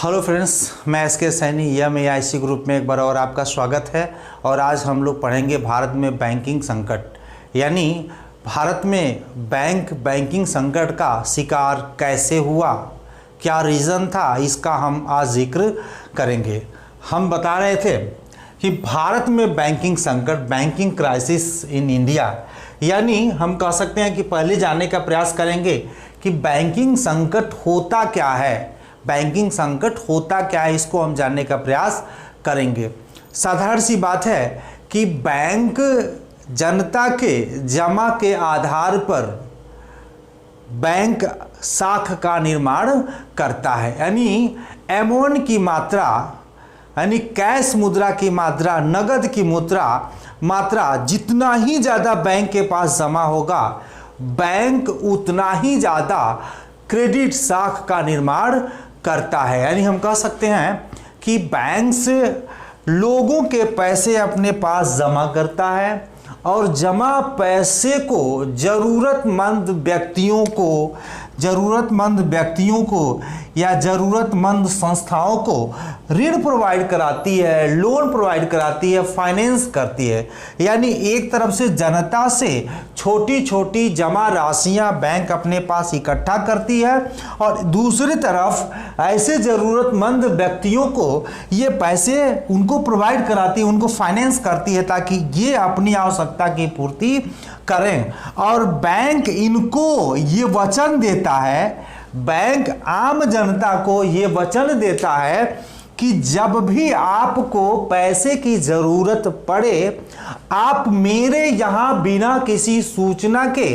Hello friends, मैं S के Saini EMAIC group में एक बार और आपका स्वागत है। और आज हम लोग पढ़ेंगे भारत में बैंकिंग संकट, यानी भारत में बैंकिंग संकट का शिकार कैसे हुआ, क्या रीज़न था, इसका हम आज जिक्र करेंगे। हम बता रहे थे कि भारत में बैंकिंग संकट, बैंकिंग क्राइसिस इन इंडिया, यानी हम कह सकते हैं कि पहले जानने का प्रयास करेंगे कि बैंकिंग संकट होता क्या है। बैंकिंग संकट होता क्या है, इसको हम जानने का प्रयास करेंगे। साधारण सी बात है कि बैंक जनता के जमा के आधार पर बैंक साख का निर्माण करता है, यानी अमाउंट की मात्रा, यानी कैश मुद्रा की मात्रा, नगद की मात्रा जितना ही ज़्यादा बैंक के पास जमा होगा, बैंक उतना ही ज़्यादा क्रेडिट साख का निर्माण करता है। यानी हम कह सकते हैं कि बैंक से लोगों के पैसे अपने पास जमा करता है और जमा पैसे को ज़रूरतमंद व्यक्तियों को या ज़रूरतमंद संस्थाओं को ऋण प्रोवाइड कराती है, लोन प्रोवाइड कराती है, फाइनेंस करती है। यानी एक तरफ से जनता से छोटी छोटी जमा राशियां बैंक अपने पास इकट्ठा करती है और दूसरी तरफ ऐसे ज़रूरतमंद व्यक्तियों को ये पैसे उनको प्रोवाइड कराती है, उनको फाइनेंस करती है ताकि ये अपनी आवश्यकता की पूर्ति करें। और बैंक इनको ये वचन देता है, बैंक आम जनता को ये वचन देता है कि जब भी आपको पैसे की ज़रूरत पड़े, आप मेरे यहाँ बिना किसी सूचना के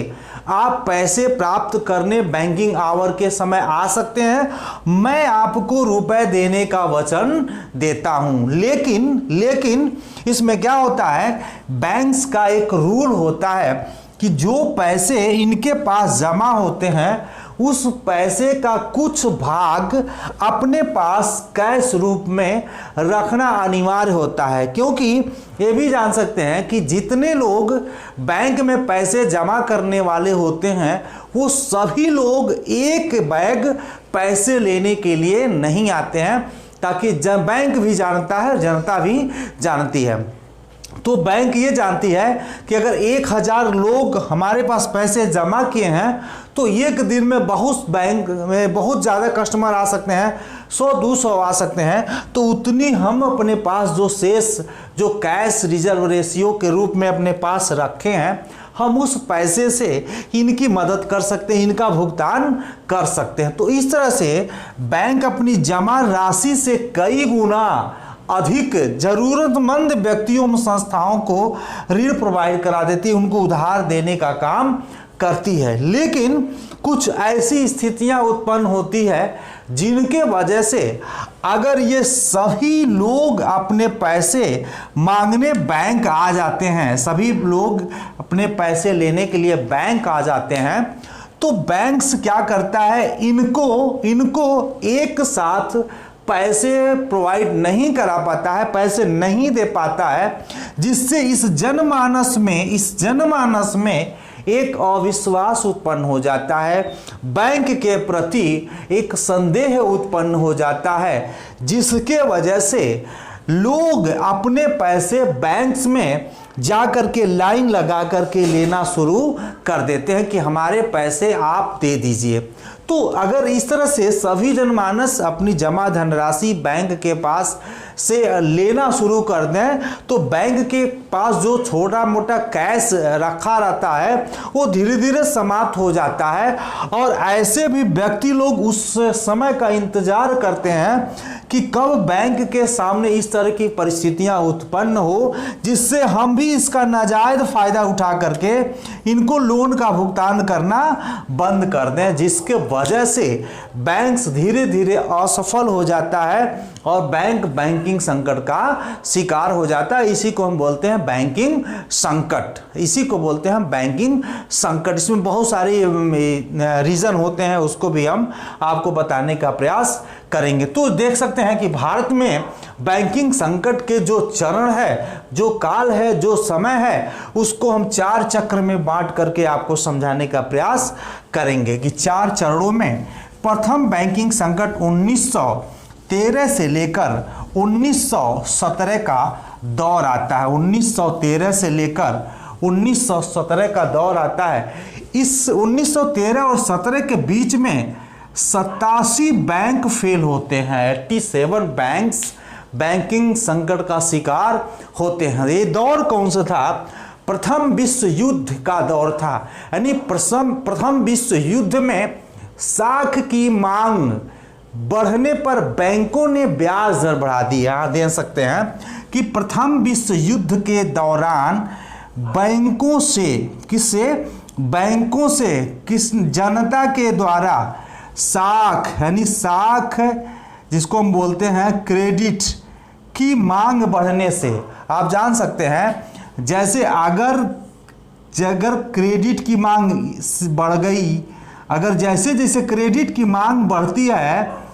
आप पैसे प्राप्त करने बैंकिंग आवर के समय आ सकते हैं। मैं आपको रुपए देने का वचन देता हूं। लेकिन इसमें क्या होता है, बैंक्स का एक रूल होता है कि जो पैसे इनके पास जमा होते हैं उस पैसे का कुछ भाग अपने पास कैश रूप में रखना अनिवार्य होता है, क्योंकि ये भी जान सकते हैं कि जितने लोग बैंक में पैसे जमा करने वाले होते हैं वो सभी लोग एक बैग पैसे लेने के लिए नहीं आते हैं, ताकि बैंक भी जानता है, जनता भी जानती है। तो बैंक ये जानती है कि अगर 1000 लोग हमारे पास पैसे जमा किए हैं तो एक दिन में बैंक में बहुत ज़्यादा कस्टमर आ सकते हैं, 100-200 आ सकते हैं। तो उतनी हम अपने पास जो शेष, जो कैश रिजर्व रेशियो के रूप में अपने पास रखे हैं, हम उस पैसे से इनकी मदद कर सकते हैं, इनका भुगतान कर सकते हैं। तो इस तरह से बैंक अपनी जमा राशि से कई गुना अधिक ज़रूरतमंद व्यक्तियों, संस्थाओं को ऋण प्रोवाइड करा देती है, उनको उधार देने का काम करती है। लेकिन कुछ ऐसी स्थितियां उत्पन्न होती है जिनके वजह से अगर ये सभी लोग अपने पैसे मांगने बैंक आ जाते हैं, सभी लोग अपने पैसे लेने के लिए बैंक आ जाते हैं, तो बैंक्स क्या करता है, इनको एक साथ पैसे प्रोवाइड नहीं करा पाता है, पैसे नहीं दे पाता है, जिससे इस जनमानस में एक अविश्वास उत्पन्न हो जाता है, बैंक के प्रति एक संदेह उत्पन्न हो जाता है, जिसके वजह से लोग अपने पैसे बैंक्स में जा कर के लाइन लगा कर के लेना शुरू कर देते हैं कि हमारे पैसे आप दे दीजिए। तो अगर इस तरह से सभी जनमानस अपनी जमा धनराशि बैंक के पास से लेना शुरू कर दें तो बैंक के पास जो छोटा मोटा कैश रखा रहता है वो धीरे धीरे समाप्त हो जाता है। और ऐसे भी व्यक्ति लोग उस समय का इंतजार करते हैं कि कब बैंक के सामने इस तरह की परिस्थितियां उत्पन्न हो जिससे हम भी इसका नाजायज फायदा उठा करके इनको लोन का भुगतान करना बंद कर दें, जिसके वजह से बैंक्स धीरे धीरे असफल हो जाता है और बैंकिंग संकट का शिकार हो जाता है। इसी को हम बोलते हैं बैंकिंग संकट, इसी को बोलते हैं बैंकिंग संकट। इसमें बहुत सारे रीज़न होते हैं, उसको भी हम आपको बताने का प्रयास करेंगे। तो देख सकते हैं कि भारत में बैंकिंग संकट के जो चरण है, जो काल है, जो समय है, उसको हम 4 चक्र में बांट करके आपको समझाने का प्रयास करेंगे कि 4 चरणों में प्रथम बैंकिंग संकट 1913 से लेकर 1917 का दौर आता है। 1913 से लेकर 1917 का दौर आता है। इस 1913 और 17 के बीच में 87 बैंक फेल होते हैं। 87 बैंक्स बैंकिंग संकट का शिकार होते हैं। ये दौर कौन सा था? प्रथम विश्व युद्ध का दौर था। यानी प्रथम विश्व युद्ध में साख की मांग बढ़ने पर बैंकों ने ब्याज दर बढ़ा दी। यहां देख सकते हैं कि प्रथम विश्व युद्ध के दौरान बैंकों से किस जनता के द्वारा साख यानी साख जिसको हम बोलते हैं क्रेडिट की मांग बढ़ने से, आप जान सकते हैं जैसे अगर क्रेडिट की मांग बढ़ गई, अगर जैसे जैसे क्रेडिट की मांग बढ़ती है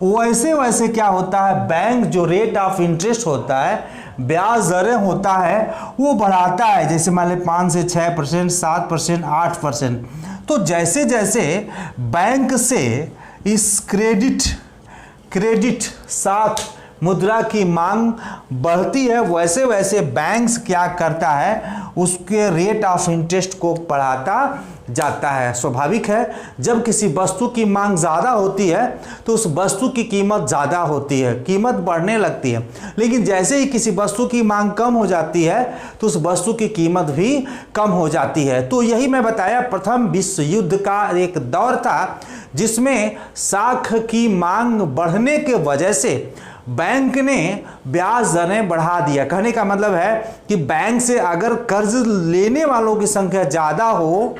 वैसे वैसे क्या होता है, बैंक जो रेट ऑफ इंटरेस्ट होता है, ब्याज दरें होता है, वो बढ़ाता है। जैसे मान लें 5 से 6%, 7%, 8%। तो जैसे जैसे बैंक से इस क्रेडिट साथ मुद्रा की मांग बढ़ती है वैसे वैसे बैंक्स क्या करता है, उसके रेट ऑफ इंटरेस्ट को बढ़ाता जाता है। स्वाभाविक है, जब किसी वस्तु की मांग ज़्यादा होती है तो उस वस्तु की कीमत ज़्यादा होती है, कीमत बढ़ने लगती है। लेकिन जैसे ही किसी वस्तु की मांग कम हो जाती है तो उस वस्तु की कीमत भी कम हो जाती है। तो यही मैं बताया, प्रथम विश्व युद्ध का एक दौर था जिसमें साख की मांग बढ़ने के वजह से बैंक ने ब्याज दरें बढ़ा दिया। कहने का मतलब है कि बैंक से अगर कर्ज लेने वालों की संख्या ज़्यादा हो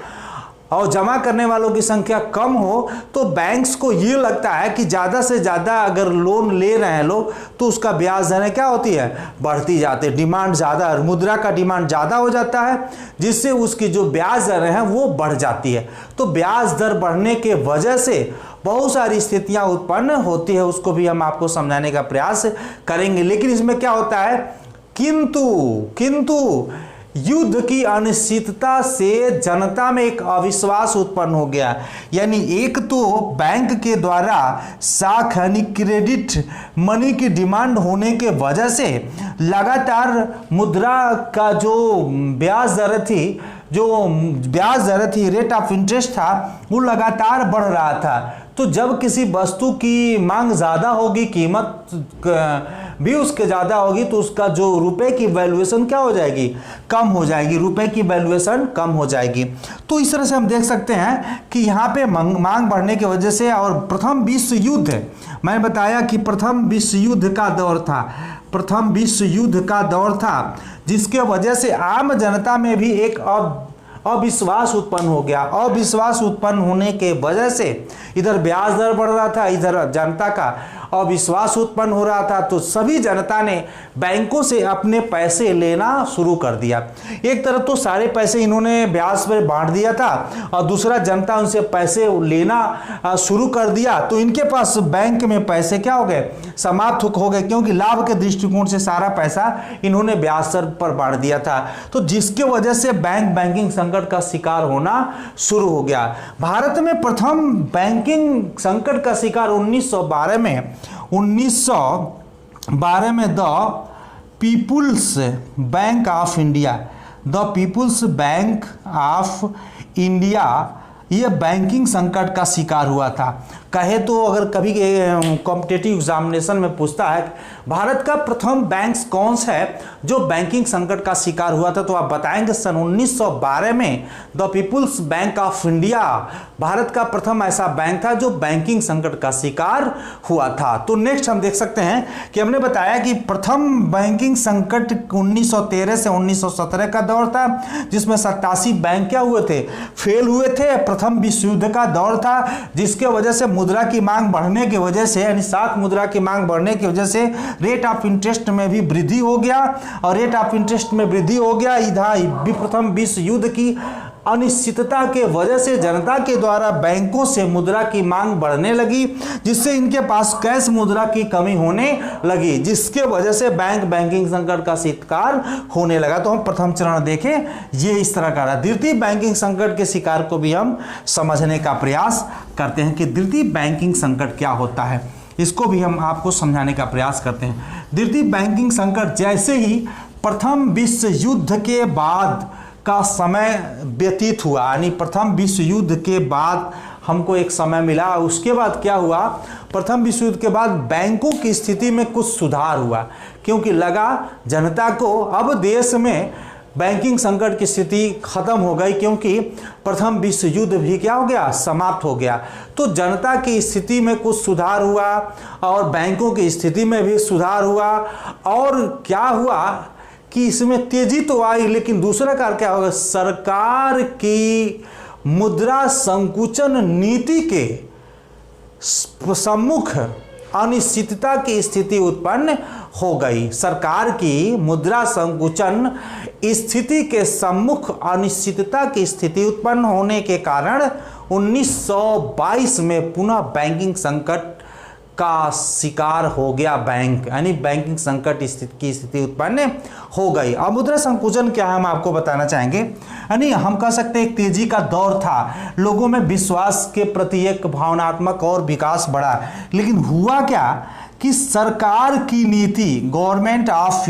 और जमा करने वालों की संख्या कम हो तो बैंक्स को ये लगता है कि ज़्यादा से ज़्यादा अगर लोन ले रहे हैं लोग तो उसका ब्याज दरें क्या होती है, बढ़ती जाती है। डिमांड ज़्यादा, मुद्रा का डिमांड ज़्यादा हो जाता है जिससे उसकी जो ब्याज दरें हैं वो बढ़ जाती है। तो ब्याज दर बढ़ने के वजह से बहुत सारी स्थितियां उत्पन्न होती है, उसको भी हम आपको समझाने का प्रयास करेंगे। लेकिन इसमें क्या होता है, किंतु युद्ध की अनिश्चितता से जनता में एक अविश्वास उत्पन्न हो गया। यानी एक तो बैंक के द्वारा साख यानी क्रेडिट मनी की डिमांड होने के वजह से लगातार मुद्रा का जो ब्याज दर थी, रेट ऑफ इंटरेस्ट था, वो लगातार बढ़ रहा था। तो जब किसी वस्तु की मांग ज़्यादा होगी, कीमत भी उसके ज़्यादा होगी, तो उसका जो रुपए की वैल्यूएशन क्या हो जाएगी, कम हो जाएगी, रुपए की वैल्यूएशन कम हो जाएगी। तो इस तरह से हम देख सकते हैं कि यहाँ पे मांग बढ़ने की वजह से, और प्रथम विश्व युद्ध मैंने बताया कि प्रथम विश्व युद्ध का दौर था जिसके वजह से आम जनता में भी एक अविश्वास उत्पन्न हो गया। अविश्वास उत्पन्न होने के वजह से इधर ब्याज दर बढ़ रहा था, इधर जनता का अविश्वास उत्पन्न हो रहा था। तो सभी जनता ने बैंकों से अपने पैसे लेना शुरू कर दिया। एक तरफ तो सारे पैसे इन्होंने ब्याज पर बांट दिया था और दूसरा जनता उनसे पैसे लेना शुरू कर दिया। तो इनके पास बैंक में पैसे क्या हो गए, समाप्त हो गए, क्योंकि लाभ के दृष्टिकोण से सारा पैसा इन्होंने ब्याज दर पर बांट दिया था। तो जिसके वजह से बैंकिंग संकट का शिकार होना शुरू हो गया। भारत में प्रथम बैंकिंग संकट का शिकार 1912 में the People's Bank of India ये बैंकिंग संकट का शिकार हुआ था। कहे तो अगर कभी कॉम्पिटिटिव एग्जामिनेशन में पूछता है भारत का प्रथम बैंक कौन सा है जो बैंकिंग संकट का शिकार हुआ था, तो आप बताएंगे सन 1912 में the People's Bank of India Bharat का प्रथम ऐसा बैंक था जो बैंकिंग संकट का शिकार हुआ था। तो नेक्स्ट हम देख सकते हैं कि हमने बताया कि प्रथम बैंकिंग संकट 1913 से 1917 का दौर था जिसमें 87 बैंक क्या हुए थे, फेल हुए थे। प्रथम विश्व युद्ध का दौर था जिसके वजह से मुद्रा की मांग बढ़ने की वजह से, यानी साख मुद्रा की मांग बढ़ने की वजह से रेट ऑफ इंटरेस्ट में भी वृद्धि हो गया, और रेट ऑफ इंटरेस्ट में वृद्धि हो गया इधर प्रथम विश्व युद्ध की अनिश्चितता के वजह से जनता के द्वारा बैंकों से मुद्रा की मांग बढ़ने लगी, जिससे इनके पास कैश मुद्रा की कमी होने लगी, जिसके वजह से बैंकिंग संकट का शिकार होने लगा। तो हम प्रथम चरण देखें, ये इस तरह का रहा। द्वितीय बैंकिंग संकट के शिकार को भी हम समझने का प्रयास करते हैं कि द्वितीय बैंकिंग संकट क्या होता है। इसको भी हम आपको समझाने का प्रयास करते हैं। द्वितीय बैंकिंग संकट जैसे ही प्रथम विश्व युद्ध के बाद का समय व्यतीत हुआ, यानी प्रथम विश्व युद्ध के बाद हमको एक समय मिला, उसके बाद क्या हुआ, प्रथम विश्व युद्ध के बाद बैंकों की स्थिति में कुछ सुधार हुआ, क्योंकि लगा जनता को अब देश में बैंकिंग संकट की स्थिति खत्म हो गई, क्योंकि प्रथम विश्व युद्ध भी क्या हो गया, समाप्त हो गया। तो जनता की स्थिति में कुछ सुधार हुआ और बैंकों की स्थिति में भी सुधार हुआ। और क्या हुआ कि इसमें तेजी तो आई, लेकिन दूसरा कारण क्या होगा, सरकार की मुद्रा संकुचन नीति के सम्मुख अनिश्चितता की स्थिति उत्पन्न हो गई। सरकार की मुद्रा संकुचन स्थिति के सम्मुख अनिश्चितता की स्थिति उत्पन्न होने के कारण 1922 में पुनः बैंकिंग संकट का शिकार हो गया बैंक, यानी बैंकिंग संकट की स्थिति उत्पन्न हो गई। अब मुद्रा संकुचन क्या है हम आपको बताना चाहेंगे, यानी हम कह सकते हैं एक तेजी का दौर था, लोगों में विश्वास के प्रति एक भावनात्मक और विकास बढ़ा। लेकिन हुआ क्या कि सरकार की नीति, गवर्नमेंट ऑफ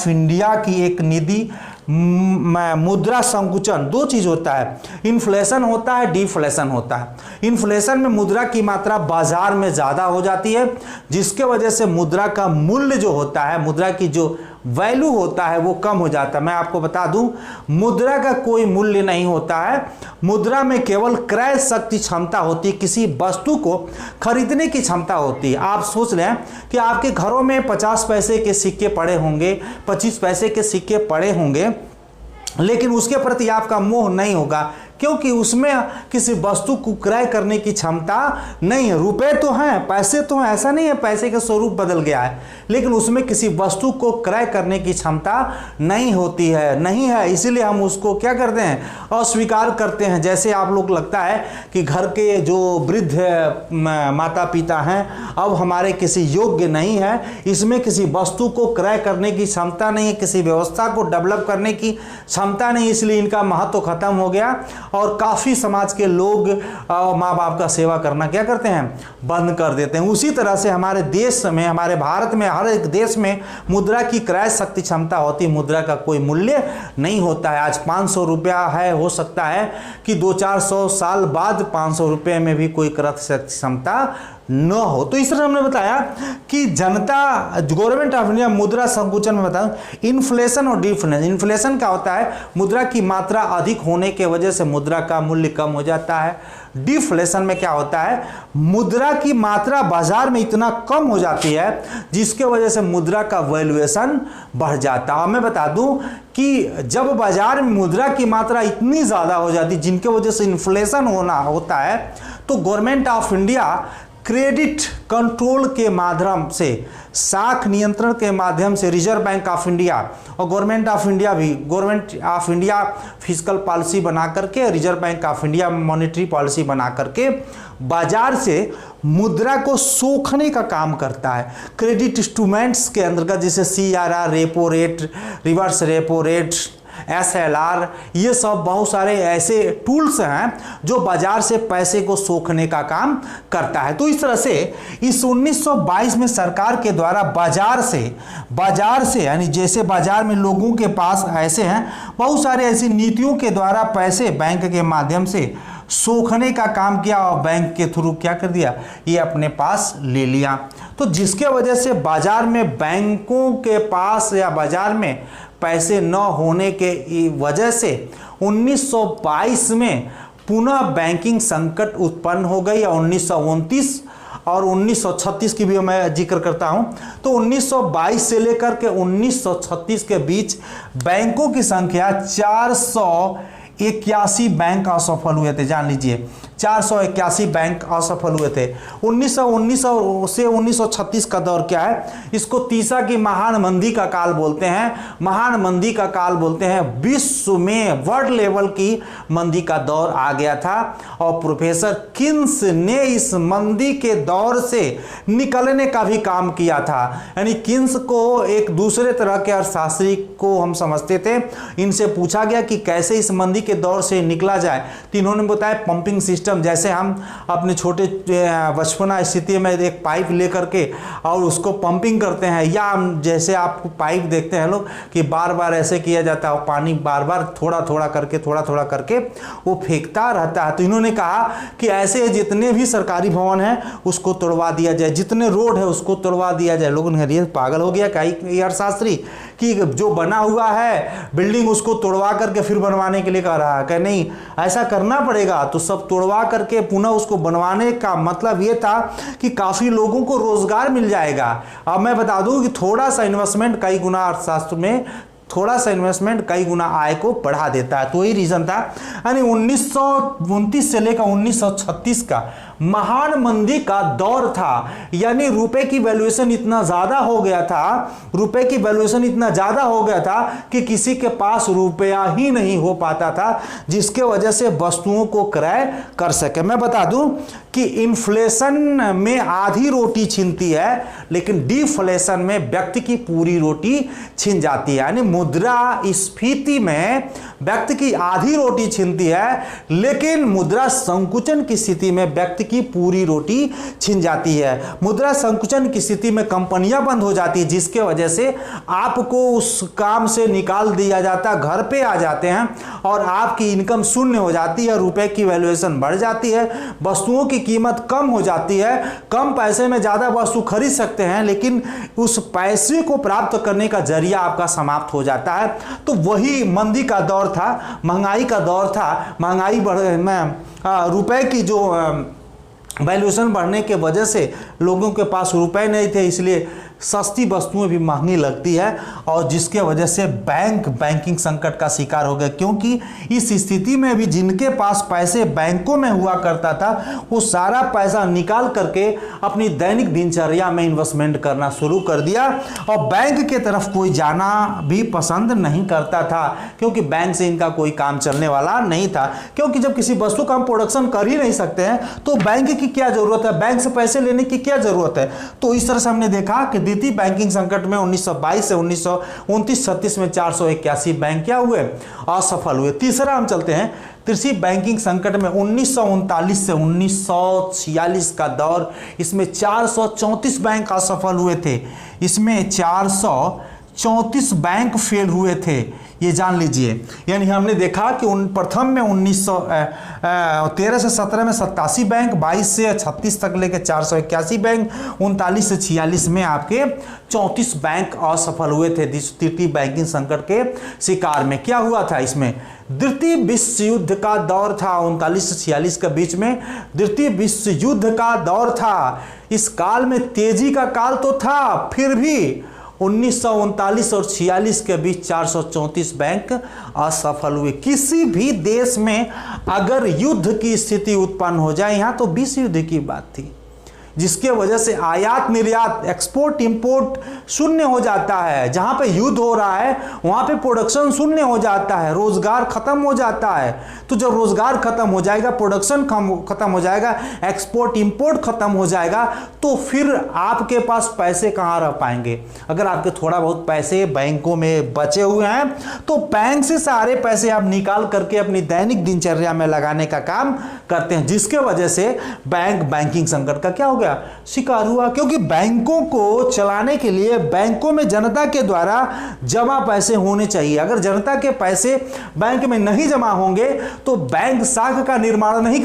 इंडिया की एक नीति मुद्रा संकुचन, दो चीज होता है, इन्फ्लेशन होता है, डिफ्लेशन होता है। इन्फ्लेशन में मुद्रा की मात्रा बाजार में ज़्यादा हो जाती है, जिसके वजह से मुद्रा का मूल्य जो होता है, मुद्रा की जो वैल्यू होता है वो कम हो जाता है। मैं आपको बता दूं, मुद्रा का कोई मूल्य नहीं होता है, मुद्रा में केवल क्रय शक्ति क्षमता होती है, किसी वस्तु को खरीदने की क्षमता होती है। आप सोच लें कि आपके घरों में 50 पैसे के सिक्के पड़े होंगे, 25 पैसे के सिक्के पड़े होंगे, लेकिन उसके प्रति आपका मोह नहीं होगा, क्योंकि उसमें किसी वस्तु को क्रय करने की क्षमता नहीं है। रुपए तो हैं, पैसे तो हैं, ऐसा नहीं है पैसे का स्वरूप बदल गया है, लेकिन उसमें किसी वस्तु को क्रय करने की क्षमता नहीं होती है, नहीं है, इसीलिए हम उसको क्या करते हैं, अस्वीकार करते हैं। जैसे आप लोग लगता है कि घर के जो वृद्ध माता पिता हैं अब हमारे किसी योग्य नहीं है, इसमें किसी वस्तु को क्रय करने की क्षमता नहीं है, किसी व्यवस्था को डेवलप करने की क्षमता नहीं, इसलिए इनका महत्व खत्म हो गया और काफ़ी समाज के लोग माँ बाप का सेवा करना क्या करते हैं, बंद कर देते हैं। उसी तरह से हमारे देश में, हमारे भारत में, हर एक देश में मुद्रा की क्रय शक्ति क्षमता होती है, मुद्रा का कोई मूल्य नहीं होता है। आज 500 रुपया है, हो सकता है कि 200-400 साल बाद 500 रुपये में भी कोई क्रय शक्ति क्षमता न हो। तो इस तरह हमने बताया कि जनता, गवर्नमेंट ऑफ इंडिया मुद्रा संकुचन में बताऊं, इन्फ्लेशन और डिफ्लेशन। इन्फ्लेशन क्या होता है, मुद्रा की मात्रा अधिक होने के वजह से मुद्रा का मूल्य कम हो जाता है। डिफ्लेशन में क्या होता है, मुद्रा की मात्रा बाजार में इतना कम हो जाती है जिसके वजह से मुद्रा का वैल्यूएशन बढ़ जाता है। मैं बता दूं कि जब बाजार में मुद्रा की मात्रा इतनी ज़्यादा हो जाती है जिनके वजह से इन्फ्लेशन होता है, तो government of India credit control के माध्यम से, साख नियंत्रण के माध्यम से, रिजर्व बैंक ऑफ इंडिया और government of India physical policy बना करके, reserve bank of India monetary policy बना करके बाजार से मुद्रा को सोखने का काम करता है। क्रेडिट इंस्ट्रूमेंट्स के अंतर्गत जैसे CRR, repo rate, reverse repo rate, SLR, ये सब बहुत सारे ऐसे टूल्स हैं जो बाजार से पैसे को सोखने का काम करता है। तो इस तरह से इस 1922 में सरकार के द्वारा बाजार से यानी जैसे बाजार में लोगों के पास ऐसे हैं, बहुत सारे ऐसी नीतियों के द्वारा पैसे बैंक के माध्यम से सोखने का काम किया और बैंक के थ्रू क्या कर दिया, ये अपने पास ले लिया। तो जिसके वजह से बाजार में बैंकों के पास या बाजार में पैसे न होने के वजह से 1922 में पुनः बैंकिंग संकट उत्पन्न हो गई। और 1929 और 1936 की भी मैं जिक्र करता हूं, तो 1922 से लेकर के 1936 के बीच बैंकों की संख्या 481 बैंक असफल हुए थे। जान लीजिए 481 बैंक असफल हुए थे। 1919 से 1936 का दौर क्या है, इसको तीसा की महान मंदी का काल बोलते हैं। महान मंदी का काल बोलते हैं, विश्व में वर्ल्ड लेवल की मंदी का दौर आ गया था और प्रोफेसर किन्स ने इस मंदी के दौर से निकलने का भी काम किया था। यानी किन्स को एक दूसरे तरह के अर्थशास्त्री को हम समझते थे, इनसे पूछा गया कि कैसे इस मंदी के दौर से निकला जाए, तो इन्होंने बताया पंपिंग सिस्टम सिस्टम, जैसे हम अपने छोटे बचपना स्थिति में एक पाइप लेकर के और उसको पंपिंग करते हैं, या हम जैसे आप पाइप देखते हैं लोग कि बार बार ऐसे किया जाता है, पानी बार बार थोड़ा थोड़ा करके वो फेंकता रहता है। तो इन्होंने कहा कि ऐसे जितने भी सरकारी भवन हैं उसको तोड़वा दिया जाए, जितने रोड है उसको तोड़वा दिया जाए। लोगों ने ये पागल हो गया कई अर्थशास्त्री कि जो बना हुआ है बिल्डिंग उसको तोड़वा करके फिर बनवाने के लिए कह रहा है कि नहीं ऐसा करना पड़ेगा। तो सब तोड़वा करके पुनः उसको बनवाने का मतलब ये था कि काफ़ी लोगों को रोजगार मिल जाएगा। अब मैं बता दूं कि थोड़ा सा इन्वेस्टमेंट कई गुना अर्थशास्त्र में थोड़ा सा इन्वेस्टमेंट कई गुना आय को बढ़ा देता है। तो यही रीजन था। यानी 1929 से लेकर 1936 का महान मंदी का दौर था। यानी रुपए की वैल्यूएशन इतना ज्यादा हो गया था, कि किसी के पास रुपया ही नहीं हो पाता था, जिसके वजह से वस्तुओं को क्रय कर सके। मैं बता दूं कि इन्फ्लेशन में आधी रोटी छीनती है, लेकिन डिफ्लेशन में व्यक्ति की पूरी रोटी छीन जाती है। यानी मुद्रास्फीति में व्यक्ति की आधी रोटी छीनती है, लेकिन मुद्रा संकुचन की स्थिति में व्यक्ति की पूरी रोटी छीन जाती है। मुद्रा संकुचन की स्थिति में कंपनियां बंद हो जाती है, जिसके वजह से आपको उस काम से निकाल दिया जाता है, घर पे आ जाते हैं और आपकी इनकम शून्य हो जाती है, रुपए की वैल्यूएशन बढ़ जाती है, वस्तुओं की कीमत कम हो जाती है। कम पैसे में ज्यादा वस्तु खरीद सकते हैं, लेकिन उस पैसे को प्राप्त करने का जरिया आपका समाप्त हो जाता है। तो वही मंदी का दौर था, महंगाई का दौर था। महंगाई रुपए की जो वैल्यूएशन बढ़ने के वजह से लोगों के पास रुपए नहीं थे, इसलिए सस्ती वस्तुएं भी महंगी लगती है, और जिसके वजह से बैंकिंग संकट का शिकार हो गए। क्योंकि इस स्थिति में भी जिनके पास पैसे बैंकों में हुआ करता था, वो सारा पैसा निकाल करके अपनी दैनिक दिनचर्या में इन्वेस्टमेंट करना शुरू कर दिया, और बैंक के तरफ कोई जाना भी पसंद नहीं करता था, क्योंकि बैंक से इनका कोई काम चलने वाला नहीं था। क्योंकि जब किसी वस्तु का हम प्रोडक्शन कर ही नहीं सकते हैं, तो बैंक की क्या जरूरत है, बैंक से पैसे लेने की क्या जरूरत है। तो इस तरह से हमने देखा कि द्वितीय बैंकिंग संकट में 1922 से 1929-36 में 481 बैंक क्या हुए, असफल हुए। तीसरा हम चलते हैं तृतीय बैंकिंग संकट में 1939 से 1946 का दौर, इसमें 434 बैंक असफल हुए थे। इसमें 434 बैंक फेल हुए थे, ये जान लीजिए। यानी हमने देखा कि प्रथम में 1913 से 17 में 87 बैंक, 22 से 36 तक लेकर 481 बैंक, 39 से 46 में आपके 34 बैंक असफल हुए थे तृतीय बैंकिंग संकट के शिकार में। क्या हुआ था इसमें, द्वितीय विश्व युद्ध का दौर था। 39 से 46 के बीच में द्वितीय विश्व युद्ध का दौर था। इस काल में तेजी का काल तो था, फिर भी 1939 और 46 के बीच 434 बैंक असफल हुए। किसी भी देश में अगर युद्ध की स्थिति उत्पन्न हो जाए, यहां तो विश्व युद्ध की बात थी, जिसके वजह से आयात निर्यात एक्सपोर्ट इंपोर्ट शून्य हो जाता है। जहां पे युद्ध हो रहा है वहां पे प्रोडक्शन शून्य हो जाता है, रोजगार खत्म हो जाता है। तो जब रोजगार खत्म हो जाएगा, प्रोडक्शन खत्म हो जाएगा, एक्सपोर्ट इंपोर्ट खत्म हो जाएगा, तो फिर आपके पास पैसे कहां रह पाएंगे। अगर आपके थोड़ा बहुत पैसे बैंकों में बचे हुए हैं, तो बैंक से सारे पैसे आप निकाल करके अपनी दैनिक दिनचर्या में लगाने का काम करते हैं, जिसके वजह से बैंकिंग संकट का क्या हो गया, शिकार हुआ। क्योंकि बैंकों को चलाने के लिए बैंकों में जनता के द्वारा जमा पैसे होने चाहिए। अगर जनता के पैसे बैंक में नहीं जमा होंगे तो बैंक शाखा का निर्माण नहीं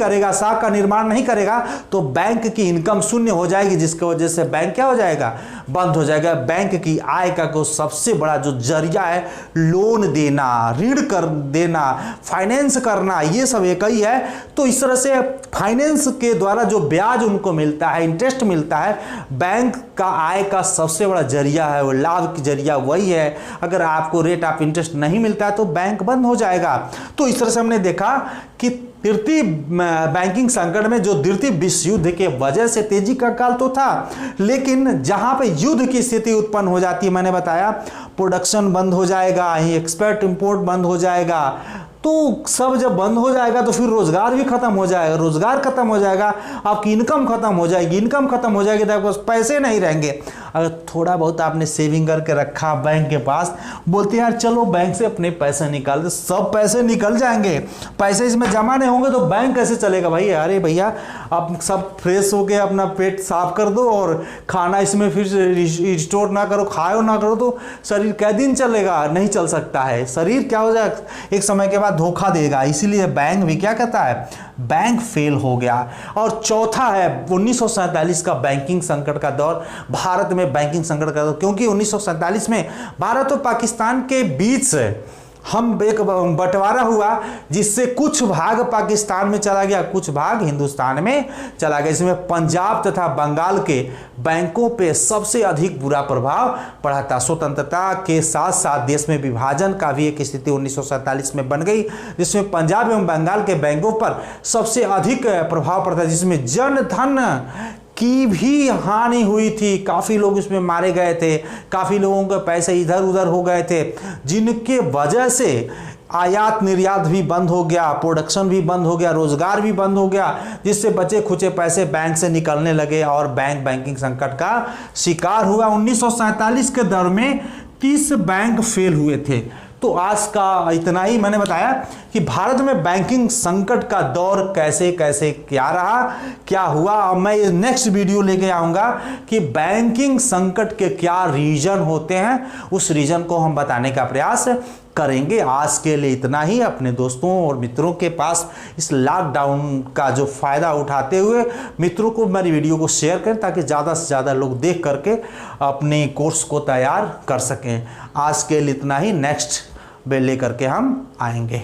करेगा, तो बैंक की इनकम शून्य हो जाएगी, जिसकी वजह से बैंक क्या हो जाएगा, बंद हो जाएगा। बैंक की आय का को सबसे बड़ा जो जरिया है, लोन देना, ऋण कर देना, फाइनेंस करना, ये सब एक ही है। तो इस तरह से फाइनेंस के द्वारा जो ब्याज उनको मिलता है, इंटरेस्ट मिलता है, बैंक का आय का सबसे बड़ा जरिया है, वो लाभ की जरिया वही है। अगर आपको रेट ऑफ इंटरेस्ट नहीं मिलता है तो बैंक बंद हो जाएगा। तो इस तरह से हमने देखा कि तृतीय बैंकिंग संकट में जो द्वितीय विश्व युद्ध के वजह से तेजी का काल तो था, लेकिन जहां पे युद्ध की स्थिति उत्पन्न हो जाती है, मैंने बताया प्रोडक्शन बंद हो जाएगा, एक्सपोर्ट इंपोर्ट बंद हो जाएगा। तो सब जब बंद हो जाएगा तो फिर रोजगार भी खत्म हो जाएगा, रोजगार खत्म हो जाएगा, आपकी इनकम खत्म हो जाएगी, इनकम खत्म हो जाएगी तो आपके पास पैसे नहीं रहेंगे। अगर थोड़ा बहुत आपने सेविंग करके रखा बैंक के पास, बोलते हैं यार चलो बैंक से अपने पैसे निकाल दे, सब पैसे निकल जाएंगे, पैसे इसमें जमा नहीं होंगे तो बैंक कैसे चलेगा भाई। अरे भैया आप सब फ्रेश होके अपना पेट साफ कर दो और खाना इसमें फिर रिस्टोर ना करो, खाओ ना करो तो शरीर कै दिन चलेगा, नहीं चल सकता है। शरीर क्या हो जाए, एक समय के बाद धोखा देगा। इसीलिए बैंक भी क्या कहता है, बैंक फेल हो गया। और चौथा है 1947 का बैंकिंग संकट का दौर, भारत में बैंकिंग संकट का दौर, क्योंकि 1947 में भारत और पाकिस्तान के बीच हम एक बंटवारा हुआ, जिससे कुछ भाग पाकिस्तान में चला गया, कुछ भाग हिंदुस्तान में चला गया। इसमें पंजाब तथा बंगाल के बैंकों पे सबसे अधिक बुरा प्रभाव पड़ा था। स्वतंत्रता के साथ साथ देश में विभाजन का भी एक स्थिति 1947 में बन गई, जिसमें पंजाब एवं बंगाल के बैंकों पर सबसे अधिक प्रभाव पड़ता, जिसमें जन धन की भी हानि हुई थी। काफ़ी लोग इसमें मारे गए थे, काफ़ी लोगों के पैसे इधर उधर हो गए थे, जिनके वजह से आयात निर्यात भी बंद हो गया, प्रोडक्शन भी बंद हो गया, रोजगार भी बंद हो गया, जिससे बचे खुचे पैसे बैंक से निकलने लगे और बैंकिंग संकट का शिकार हुआ। 1947 के दौर में 30 बैंक फेल हुए थे। तो आज का इतना ही मैंने बताया कि भारत में बैंकिंग संकट का दौर कैसे कैसे क्या रहा, क्या हुआ। अब मैं नेक्स्ट वीडियो लेके आऊँगा कि बैंकिंग संकट के क्या रीजन होते हैं, उस रीजन को हम बताने का प्रयास करेंगे। आज के लिए इतना ही। अपने दोस्तों और मित्रों के पास इस लॉकडाउन का जो फ़ायदा उठाते हुए मित्रों को मेरी वीडियो को शेयर करें, ताकि ज़्यादा से ज़्यादा लोग देख करके अपने कोर्स को तैयार कर सकें। आज के लिए इतना ही, नेक्स्ट लेकर के हम आएंगे।